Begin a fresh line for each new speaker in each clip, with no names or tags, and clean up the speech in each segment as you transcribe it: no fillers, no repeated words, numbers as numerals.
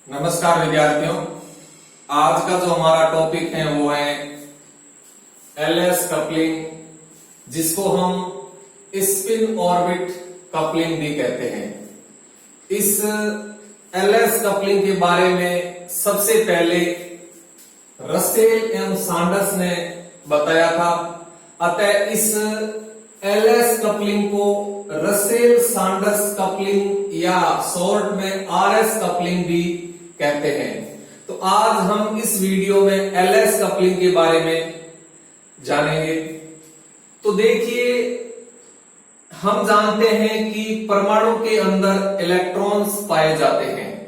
नमस्कार विद्यार्थियों। आज का जो हमारा टॉपिक है वो है एलएस कपलिंग, जिसको हम स्पिन ऑर्बिट कपलिंग भी कहते हैं। इस एलएस कपलिंग के बारे में सबसे पहले रसेल एवं सैंडर्स ने बताया था। अतः इस एलएस कपलिंग को रसेल सैंडर्स कपलिंग या शॉर्ट में आरएस कपलिंग भी कहते हैं। तो आज हम इस वीडियो में एलएस कपलिंग के बारे में जानेंगे। तो देखिए, हम जानते हैं कि परमाणु के अंदर इलेक्ट्रॉन्स पाए जाते हैं।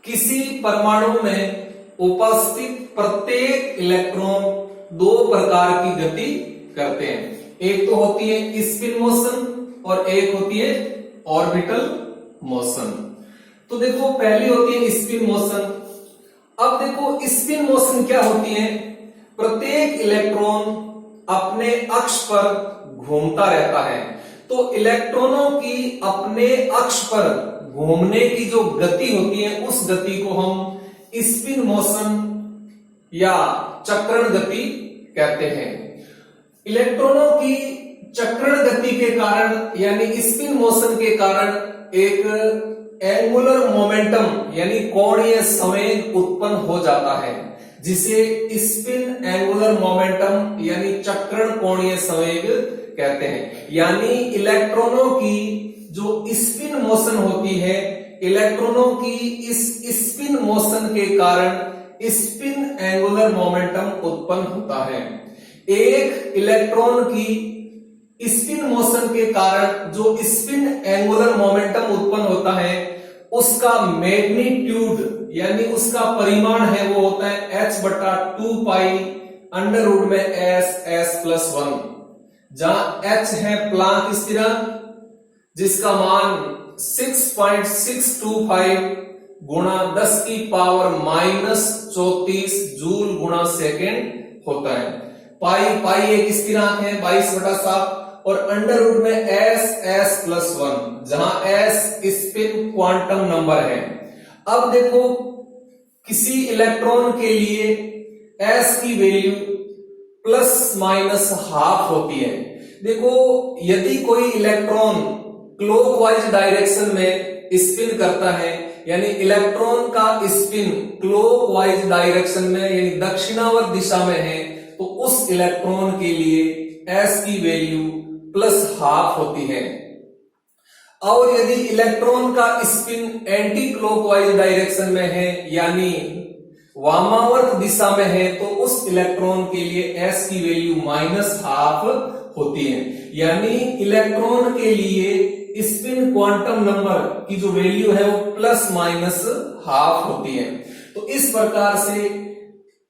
किसी परमाणु में उपस्थित प्रत्येक इलेक्ट्रॉन दो प्रकार की गति करते हैं। एक तो होती है स्पिन मोशन और एक होती है ऑर्बिटल मोशन। तो देखो, पहली होती है स्पिन मोशन। अब देखो, स्पिन मोशन क्या होती है? प्रत्येक इलेक्ट्रॉन अपने अक्ष पर घूमता रहता है। तो इलेक्ट्रॉनों की अपने अक्ष पर घूमने की जो गति होती है, उस गति को हम स्पिन मोशन या चक्रण गति कहते हैं। इलेक्ट्रॉनों की चक्रण गति के कारण यानी स्पिन मोशन के कारण एक एंगुलर मोमेंटम यानी कोणीय संवेग उत्पन्न हो जाता है, जिसे स्पिन एंगुलर मोमेंटम यानी चक्रण कोणीय संवेग कहते हैं। यानी इलेक्ट्रॉनों की जो स्पिन मोशन होती है, इलेक्ट्रॉनों की इस स्पिन मोशन के कारण स्पिन एंगुलर मोमेंटम उत्पन्न होता है। एक इलेक्ट्रॉन की स्पिन मोशन के कारण जो स्पिन एंगुलर मोमेंटम उत्पन्न होता है, उसका मैग्नीट्यूड यानी उसका परिमाण है वो होता है h/2π अंडर रूट में s+1, जहां h है प्लांक स्थिरांक, जिसका मान 6.625 गुणा 10⁻⁻34 जूल गुणा सेकेंड होता है। पाई एक स्थिरांक है 22/7 और अंडर रूट में s+1, जहां s स्पिन क्वांटम नंबर है। अब देखो, किसी इलेक्ट्रॉन के लिए s की वैल्यू ±½ होती है। देखो, यदि कोई इलेक्ट्रॉन क्लॉकवाइज डायरेक्शन में स्पिन करता है, यानी इलेक्ट्रॉन का स्पिन क्लॉकवाइज डायरेक्शन में यानी दक्षिणावर्त दिशा में है, तो उस इलेक्ट्रॉन के लिए s की वैल्यू +½ होती है। और यदि इलेक्ट्रॉन का स्पिन एंटी क्लॉकवाइज डायरेक्शन में है यानी वामावर्त दिशा में है, तो उस इलेक्ट्रॉन के लिए s की वैल्यू -½ होती है। यानी इलेक्ट्रॉन के लिए स्पिन क्वांटम नंबर की जो वैल्यू है वो ±½ होती है। तो इस प्रकार से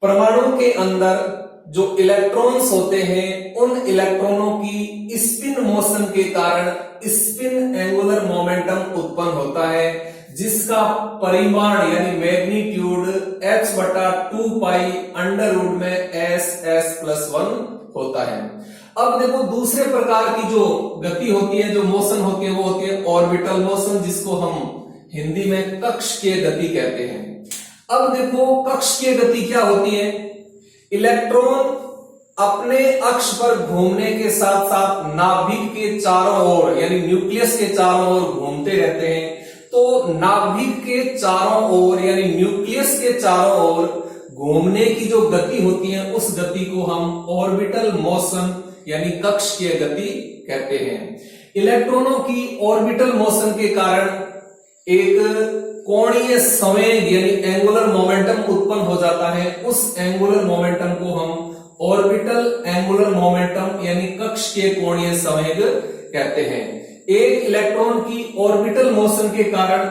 परमाणु के अंदर जो इलेक्ट्रॉन्स होते हैं, उन इलेक्ट्रॉनों की स्पिन मोशन के कारण स्पिन एंगुलर मोमेंटम उत्पन्न होता है, जिसका परिमाण यानी मैग्नीट्यूड h/2π अंडर रूट में s+1 होता है। अब देखो, दूसरे प्रकार की जो गति होती है, जो मोशन होती है, वो होती है ऑर्बिटल मोशन, जिसको हम हिंदी में कक्षीय गति कहते हैं। अब देखो, कक्षीय गति क्या होती है? इलेक्ट्रॉन अपने अक्ष पर घूमने के साथ साथ नाभिक के चारों ओर यानी न्यूक्लियस के चारों ओर घूमते रहते हैं। तो नाभिक के चारों ओर यानी न्यूक्लियस के चारों ओर घूमने की जो गति होती है, उस गति को हम ऑर्बिटल मोशन यानी कक्षीय गति कहते हैं। इलेक्ट्रॉनों की ऑर्बिटल मोशन के कारण एक कोणीय संवेग यानी एंगुलर मोमेंटम उत्पन्न हो जाता है। उस एंगुलर मोमेंटम को हम ऑर्बिटल एंगुलर मोमेंटम यानी कक्षीय कोणीय संवेग कहते हैं। एक इलेक्ट्रॉन की ऑर्बिटल मोशन के कारण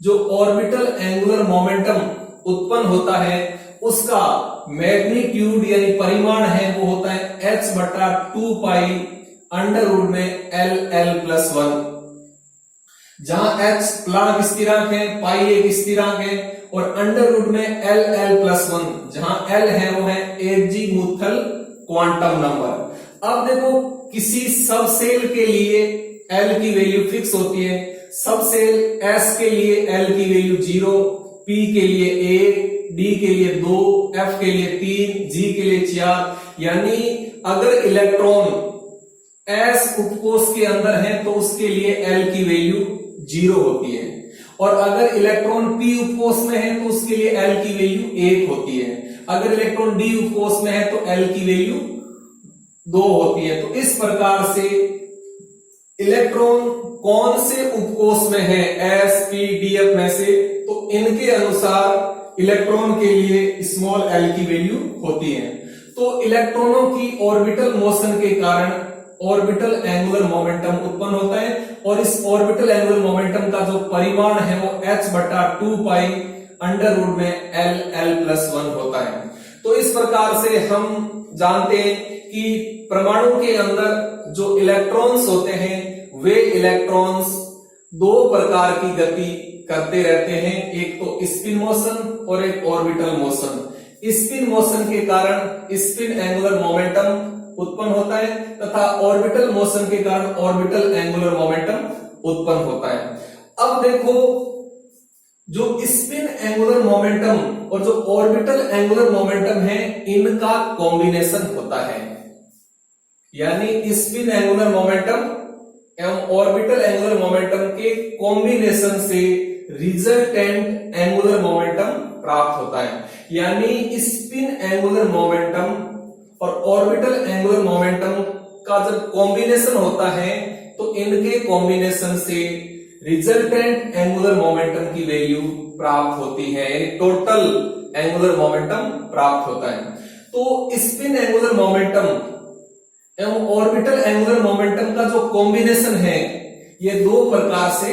जो ऑर्बिटल एंगुलर मोमेंटम उत्पन्न होता है, उसका मैग्नीट्यूड यानी परिमाण है वो होता है h/2π अंडर रूट में l+1, जहां h प्लांक स्थिरांक है, पाई एक स्थिरांक है और अंडर रूट में l+1, जहां l है वो है एजीमुथल क्वांटम नंबर। अब देखो, किसी सब सेल के लिए l की वैल्यू फिक्स होती है। सब सेल s के लिए l की वैल्यू 0, P के लिए 1, D के लिए 2, F के लिए 3, G के लिए 4। यानी अगर इलेक्ट्रॉन S उपकोष के अंदर है तो उसके लिए L की वैल्यू 0 होती है, और अगर इलेक्ट्रॉन P उपकोष में है तो उसके लिए L की वैल्यू 1 होती है। अगर इलेक्ट्रॉन D उपकोष में है तो L की वैल्यू 2 होती है। तो इस प्रकार से इलेक्ट्रॉन कौन से उपकोष में है, S, P, D, F में से, तो इनके अनुसार इलेक्ट्रॉन के लिए स्मॉल l की वैल्यू होती है। तो इलेक्ट्रॉनों की ऑर्बिटल मोशन के कारण ऑर्बिटल एंगुलर मोमेंटम उत्पन्न होता है, और इस ऑर्बिटल एंगुलर मोमेंटम का जो परिमाण है वो h/2 पाई अंडर रूट में l+1 होता है। तो इस प्रकार से हम जानते हैं कि परमाणु के अंदर जो इलेक्ट्रॉन्स होते हैं वे इलेक्ट्रॉन्स दो प्रकार की गति करते रहते हैं, एक तो स्पिन मोशन और एक ऑर्बिटल मोशन। स्पिन मोशन के कारण स्पिन एंगुलर मोमेंटम उत्पन्न होता है तथा ऑर्बिटल मोशन के कारण ऑर्बिटल एंगुलर मोमेंटम उत्पन्न होता है। अब देखो, जो स्पिन एंगुलर मोमेंटम और जो ऑर्बिटल एंगुलर मोमेंटम है इनका कॉम्बिनेशन होता है, यानी स्पिन एंगुलर मोमेंटम एवं ऑर्बिटल एंगुलर मोमेंटम के कॉम्बिनेशन से रिजल्टेंट एंगुलर मोमेंटम प्राप्त होता है। यानी स्पिन एंगुलर मोमेंटम और ऑर्बिटल एंगुलर मोमेंटम का जब कॉम्बिनेशन होता है तो इनके कॉम्बिनेशन से रिजल्टेंट एंगुलर मोमेंटम की वैल्यू प्राप्त होती है, टोटल एंगुलर मोमेंटम प्राप्त होता है। तो स्पिन एंगुलर मोमेंटम एवं ऑर्बिटल एंगुलर मोमेंटम का जो कॉम्बिनेशन है ये दो प्रकार से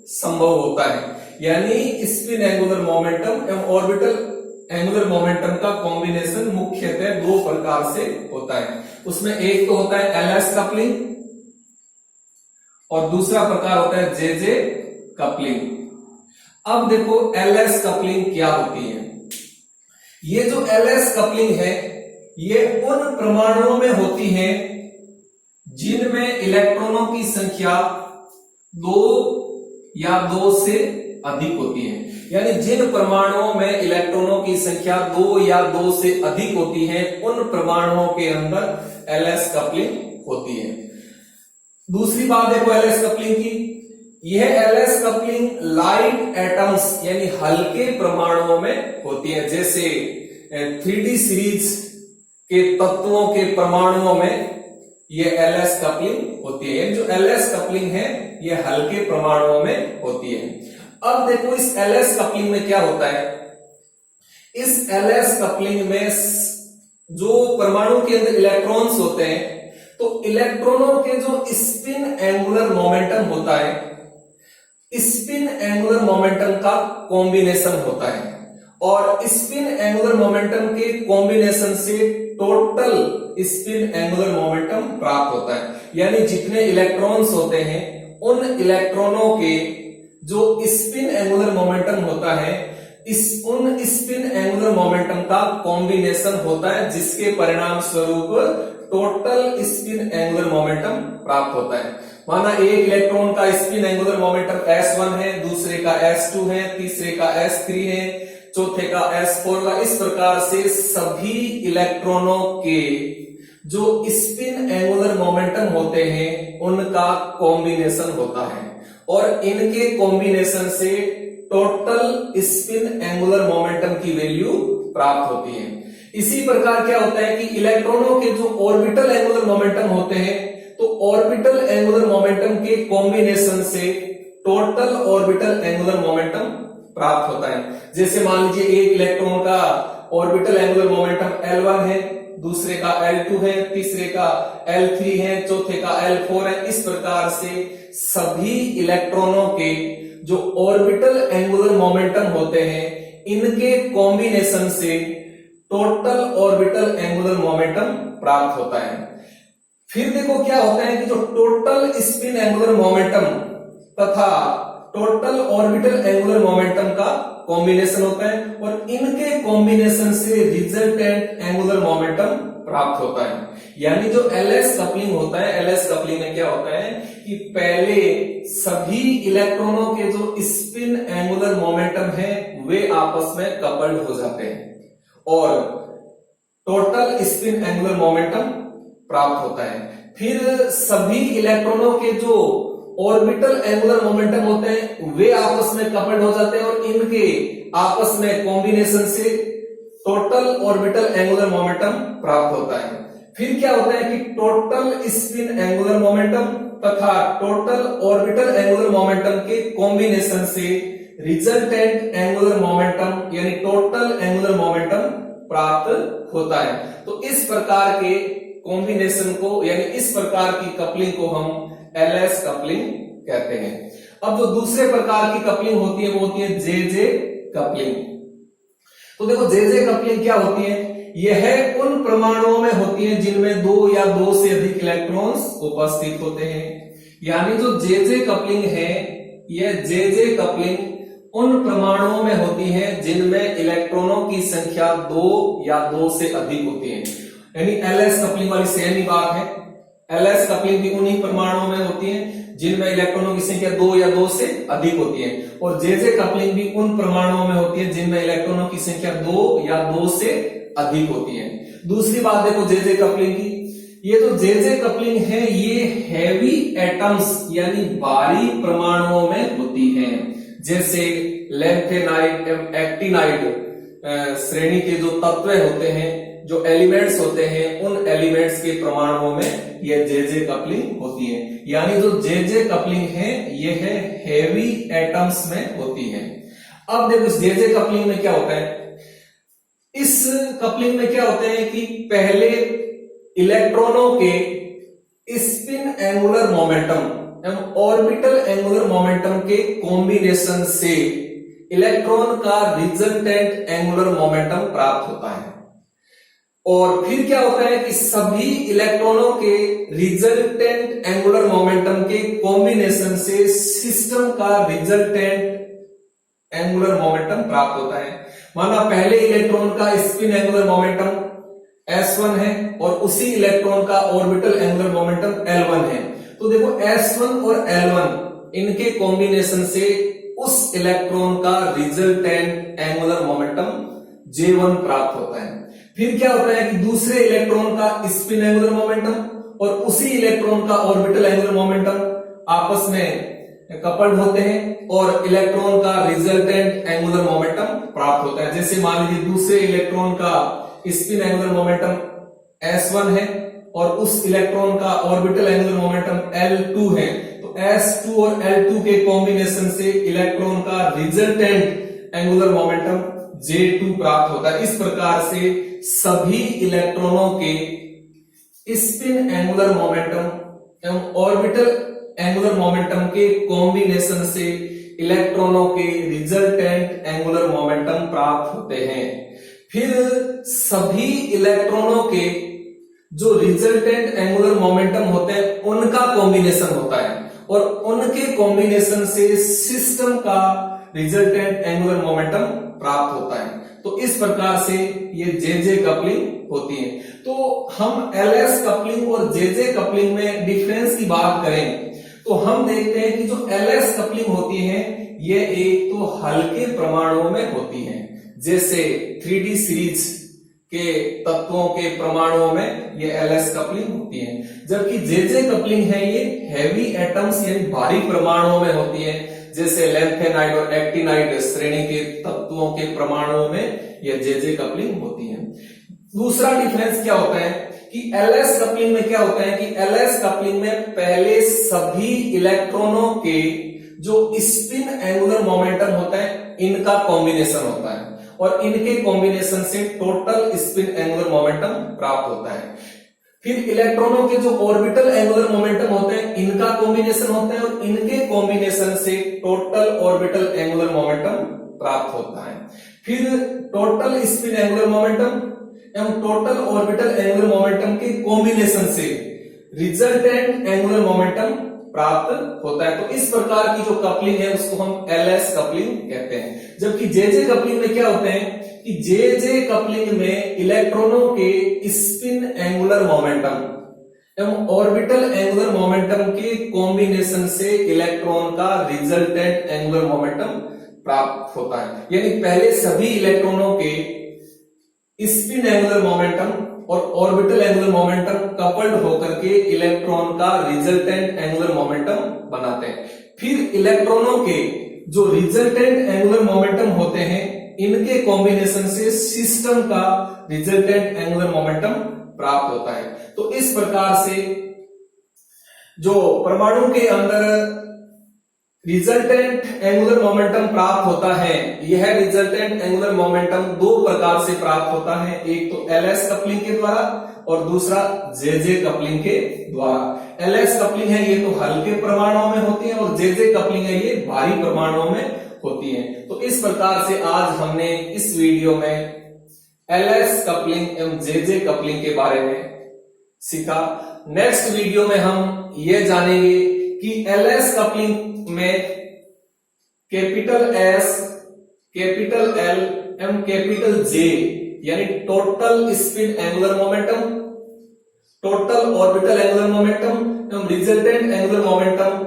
संभव होता है, यानी स्पिन एंगुलर मोमेंटम एवं ऑर्बिटल एंगुलर मोमेंटम का कॉम्बिनेशन मुख्यतः दो प्रकार से होता है। उसमें एक तो होता है एलएस कपलिंग और दूसरा प्रकार होता है जेजे कपलिंग। अब देखो एलएस कपलिंग क्या होती है। ये जो एलएस कपलिंग है ये उन परमाणुओं में होती है जिनमें इलेक्ट्रॉनों की संख्या 2 या 2 से अधिक होती है, यानी जिन परमाणुओं में इलेक्ट्रॉनों की संख्या 2 या 2 से अधिक होती है उन परमाणुओं के अंदर एलएस कपलिंग होती है। दूसरी बात देखो एलएस कपलिंग की, यह एलएस कपलिंग लाइट एटम्स यानी हल्के परमाणुओं में होती है, जैसे 3D सीरीज के तत्वों के परमाणुओं में यह एलएस कपलिंग होती है। जो एलएस कपलिंग है यह हल्के परमाणुओं में होती है। अब देखो इस एलएस कपलिंग में क्या होता है, इस एलएस कपलिंग में जो परमाणु के अंदर इलेक्ट्रॉन्स होते हैं तो इलेक्ट्रॉनों के जो स्पिन एंगुलर मोमेंटम होता है, स्पिन एंगुलर मोमेंटम का कॉम्बिनेशन होता है, और स्पिन एंगुलर मोमेंटम के कॉम्बिनेशन से टोटल स्पिन एंगुलर मोमेंटम प्राप्त होता है। यानी जितने इलेक्ट्रॉन्स होते हैं उन इलेक्ट्रॉनों के जो स्पिन एंगुलर मोमेंटम होता है उन स्पिन एंगुलर मोमेंटम का कॉम्बिनेशन होता है, जिसके परिणाम स्वरूप टोटल स्पिन एंगुलर मोमेंटम प्राप्त होता है। माना एक इलेक्ट्रॉन का स्पिन एंगुलर मोमेंटम S1 है, दूसरे का S2 है, तीसरे का S3 है, चौथे का S4 का। इस प्रकार से सभी इलेक्ट्रॉनों के जो स्पिन एंगुलर मोमेंटम होते हैं उनका कॉम्बिनेशन होता है, और इनके कॉम्बिनेशन से टोटल स्पिन एंगुलर मोमेंटम की वैल्यू प्राप्त होती है। इसी प्रकार क्या होता है कि इलेक्ट्रॉनों के जो ऑर्बिटल एंगुलर मोमेंटम होते हैं तो ऑर्बिटल एंगुलर मोमेंटम के कॉम्बिनेशन से टोटल ऑर्बिटल एंगुलर मोमेंटम प्राप्त होता है। जैसे मान लीजिए एक इलेक्ट्रॉन का ऑर्बिटल एंगुलर मोमेंटम L1 है, दूसरे का L2 है, तीसरे का L3 है, चौथे का L4 है। इस प्रकार से सभी इलेक्ट्रॉनों के जो ऑर्बिटल एंगुलर मोमेंटम होते हैं इनके कॉम्बिनेशन से टोटल ऑर्बिटल एंगुलर मोमेंटम प्राप्त होता है। फिर देखो क्या होता है कि जो टोटल स्पिन एंगुलर मोमेंटम तथा टोटल ऑर्बिटल एंगुलर मोमेंटम का कॉम्बिनेशन होता है, और इनके कॉम्बिनेशन से रिजल्टेंट एंगुलर मोमेंटम प्राप्त होता है। यानी जो एलएस कपलिंग होता है, एलएस कपलिंग में क्या होता है कि पहले सभी इलेक्ट्रॉनों के जो स्पिन एंगुलर मोमेंटम है वे आपस में कपल्ड हो जाते हैं और टोटल स्पिन एंगुलर मोमेंटम प्राप्त होता है। फिर सभी इलेक्ट्रॉनों के जो ऑर्बिटल एंगुलर मोमेंटम होते हैं वे आपस में कपल्ड हो जाते हैं और इनके आपस में कॉम्बिनेशन से टोटल ऑर्बिटल एंगुलर मोमेंटम प्राप्त होता है। फिर क्या होता है कि टोटल स्पिन एंगुलर मोमेंटम तथा टोटल ऑर्बिटल एंगुलर मोमेंटम के कॉम्बिनेशन से रिजल्टेंट एंगुलर मोमेंटम यानी टोटल एंगुलर मोमेंटम प्राप्त होता है। तो इस प्रकार के कॉम्बिनेशन को यानी इस प्रकार की कपलिंग को हम एलएस कपलिंग कहते हैं। अब जो दूसरे प्रकार की कपलिंग होती है वो होती है जेजे कपलिंग। तो देखो जेजे कपलिंग क्या होती है, यह उन परमाणुओं में होती है जिनमें दो या दो से अधिक इलेक्ट्रॉन्स उपस्थित होते हैं। यानी जो जेजे कपलिंग है, यह जेजे कपलिंग उन परमाणुओं में होती है जिनमें इलेक्ट्रॉनों की संख्या दो या दो से अधिक होती है। यानी एलएस कपलिंग वाली सेम ही बात है। एलएस कपलिंग भी उन्हीं परमाणुओं में होती है जिनमें इलेक्ट्रॉनों की संख्या दो या दो से अधिक होती है और जेजे कपलिंग भी उन परमाणुओं में होती है जिनमें इलेक्ट्रॉनों की संख्या दो या दो से अधिक होती है। दूसरी बात देखो जेजे कपलिंग की, ये जो जेजे कपलिंग है ये हैवी एटम्स यानी भारी परमाणुओं में होती है। जैसे लैंथेनाइड एवं एक्टिनाइड श्रेणी के जो तत्व होते हैं, जो एलिमेंट्स होते हैं, उन एलिमेंट्स के परमाणुओं में यह जेजे कपलिंग होती है। यानी जो जेजे कपलिंग है यह है हैवी एटम्स में होती है। अब देखो इस जेजे कपलिंग में क्या होता है, इस कपलिंग में क्या होता है कि पहले इलेक्ट्रॉनों के स्पिन एंगुलर मोमेंटम एवं ऑर्बिटल एंगुलर मोमेंटम के कॉम्बिनेशन से इलेक्ट्रॉन का रिजल्टेंट एंगुलर मोमेंटम प्राप्त होता है और फिर क्या होता है कि सभी इलेक्ट्रॉनों के रिजल्टेंट एंगुलर मोमेंटम के कॉम्बिनेशन से सिस्टम का रिजल्टेंट एंगुलर मोमेंटम प्राप्त होता है। माना पहले इलेक्ट्रॉन का स्पिन एंगुलर मोमेंटम S1 है और उसी इलेक्ट्रॉन का ऑर्बिटल एंगुलर मोमेंटम L1 है। तो देखो S1 और L1 इनके कॉम्बिनेशन से उस इलेक्ट्रॉन का रिजल्टेंट एंगुलर मोमेंटम J1 प्राप्त होता है। फिर क्या होता है कि दूसरे इलेक्ट्रॉन का स्पिन एंगुलर मोमेंटम और उसी इलेक्ट्रॉन का ऑर्बिटल एंगुलर मोमेंटम आपस में कपल्ड होते हैं और इलेक्ट्रॉन का रिजल्टेंट एंगुलर मोमेंटम प्राप्त होता है। जैसे मान लीजिए दूसरे इलेक्ट्रॉन का स्पिन एंगुलर मोमेंटम S1 है और उस इलेक्ट्रॉन का ऑर्बिटल एंगुलर मोमेंटम L2 है, तो S2 और L2 के कॉम्बिनेशन से इलेक्ट्रॉन का रिजल्टेंट एंगुलर मोमेंटम J2 प्राप्त होता है। इस प्रकार से सभी इलेक्ट्रॉनों के स्पिन एंगुलर मोमेंटम एवं ऑर्बिटल एंगुलर मोमेंटम के कॉम्बिनेशन से इलेक्ट्रॉनों के रिजल्टेंट एंगुलर मोमेंटम प्राप्त होते हैं। फिर सभी इलेक्ट्रॉनों के जो रिजल्टेंट एंगुलर मोमेंटम होते हैं उनका कॉम्बिनेशन होता है और उनके कॉम्बिनेशन से सिस्टम का रिजल्टेंट एंगुलर मोमेंटम प्राप्त होता है। तो इस प्रकार से ये जेजे कपलिंग होती है। तो हम एलएस कपलिंग और जेजे कपलिंग में डिफरेंस की बात करें तो हम देखते हैं कि जो एलएस कपलिंग होती है ये एक तो हल्के परमाणुओं में होती है, जैसे 3D सीरीज के तत्वों के परमाणुओं में ये एलएस कपलिंग होती है, जबकि जेजे कपलिंग है ये हैवी एटम्स यानी भारी परमाणुओं में होती है, जैसे लैंथेनाइड और एक्टिनाइड श्रेणी के तत्वों के परमाणुओं में यह जेजे कपलिंग होती है। दूसरा डिफरेंस क्या होता है कि एलएस कपलिंग में क्या होता है कि एलएस कपलिंग में पहले सभी इलेक्ट्रॉनों के जो स्पिन एंगुलर मोमेंटम होता है इनका कॉम्बिनेशन होता है और इनके कॉम्बिनेशन से टोटल स्पिन एंगुलर मोमेंटम प्राप्त होता है। फिर इलेक्ट्रॉनों के जो ऑर्बिटल एंगुलर मोमेंटम होते हैं इनका कॉम्बिनेशन होता है और इनके कॉम्बिनेशन से टोटल ऑर्बिटल एंगुलर मोमेंटम प्राप्त होता है। फिर टोटल स्पिन एंगुलर मोमेंटम एवं टोटल ऑर्बिटल एंगुलर मोमेंटम के कॉम्बिनेशन से रिजल्टेंट एंगुलर मोमेंटम प्राप्त होता है। तो इस प्रकार की जो कपलिंग है उसको हम एलएस कपलिंग कहते हैं। जबकि जेजे कपलिंग में क्या होते हैं कि जेजे कपलिंग में इलेक्ट्रॉनों के स्पिन एंगुलर मोमेंटम एवं ऑर्बिटल एंगुलर मोमेंटम के कॉम्बिनेशन से इलेक्ट्रॉन का रिजल्टेंट एंगुलर मोमेंटम प्राप्त होता है। यानी पहले सभी इलेक्ट्रॉनों के स्पिन एंगुलर मोमेंटम और ऑर्बिटल एंगुलर मोमेंटम कपल्ड होकर के इलेक्ट्रॉन का रिजल्टेंट एंगुलर मोमेंटम बनाते हैं। फिर इलेक्ट्रॉनों के जो रिजल्टेंट एंगुलर मोमेंटम होते हैं इनके कॉम्बिनेशन से सिस्टम का रिजल्टेंट एंगुलर मोमेंटम प्राप्त होता है। तो इस प्रकार से जो परमाणु के अंदर रिजल्टेंट एंगुलर मोमेंटम प्राप्त होता है, यह रिजल्टेंट एंगुलर मोमेंटम दो प्रकार से प्राप्त होता है। एक तो एलएस कपलिंग के द्वारा और दूसरा जेजे कपलिंग के द्वारा। एलएस कपलिंग है ये तो हल्के परमाणुओं में होती है और जेजे कपलिंग है ये भारी परमाणुओं में होती है। तो इस प्रकार से आज हमने इस वीडियो में एलएस कपलिंग एवं जेजे कपलिंग के बारे में सीखा। नेक्स्ट वीडियो में हम ये जानेंगे कि एलएस कपलिंग में कैपिटल एस, कैपिटल एल एवं कैपिटल जे यानी total spin angular momentum, total orbital angular momentum एवं रिजल्टेंट एंगुलर मोमेंटम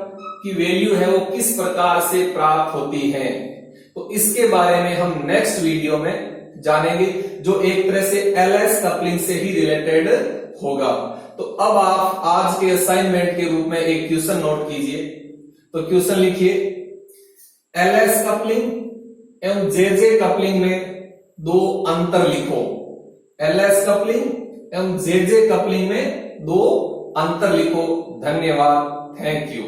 की वैल्यू है वो किस प्रकार से प्राप्त होती है। तो इसके बारे में हम नेक्स्ट वीडियो में जानेंगे, जो एक तरह से एलएस कपलिंग से ही रिलेटेड होगा। तो अब आप आज के असाइनमेंट के रूप में एक क्वेश्चन नोट कीजिए। तो क्वेश्चन लिखिए, एलएस कपलिंग एवं जेजे कपलिंग में दो अंतर लिखो। एलएस कपलिंग एवं जेजे कपलिंग में दो अंतर लिखो। धन्यवाद, थैंक यू।